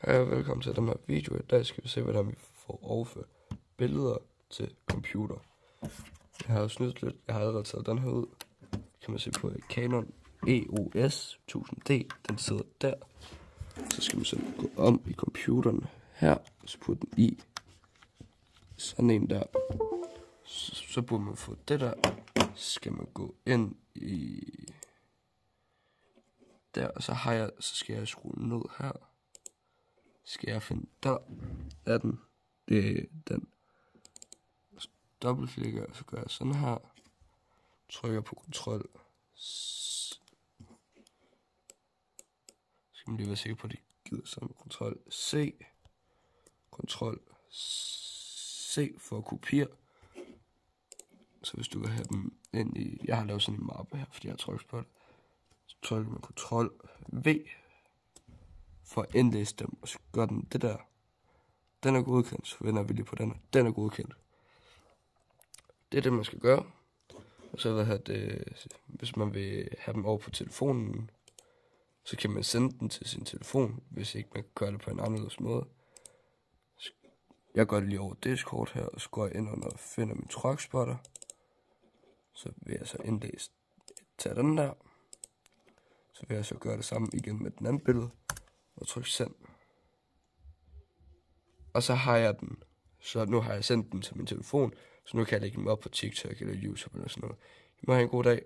Hej og velkommen til den her video. I dag skal vi se, hvordan vi får overført billeder til computer. Jeg har jo snydt lidt. Jeg har allerede taget den her ud. Kan man se på Canon EOS 1000D. Den sidder der. Så skal man så gå om i computeren her. Så putte den i sådan en der. Så burde man få det der. Så skal man gå ind i der. Og så skal jeg skrue ned her. Skal jeg finde der er den. Det er den. Dobbeltklikker, og så gør jeg sådan her. Trykker på kontrol. Skal man lige være sikker på, at det gider sådan med kontrol C. Kontrol C for at kopiere. Så hvis du vil have dem ind i... Jeg har lavet sådan en mappe her, fordi jeg har trykket på det. Så trykker man kontrol V for at indlæse dem, og så gør den det der. Den er godkendt, så vender vi lige på den. Den er godkendt. Det er det, man skal gøre. Og så hvis man vil have dem over på telefonen, så kan man sende den til sin telefon, hvis ikke man kan gøre det på en anderledes måde. Jeg gør det lige over Discord her, og så går jeg ind under og finder min truckspotter. Så vil jeg så indlæse, tage den der. Så vil jeg så gøre det samme igen med den anden billede, og trykke send. Og så har jeg den. Så nu har jeg sendt den til min telefon, så nu kan jeg lægge dem op på TikTok eller YouTube eller sådan noget. I må have en god dag.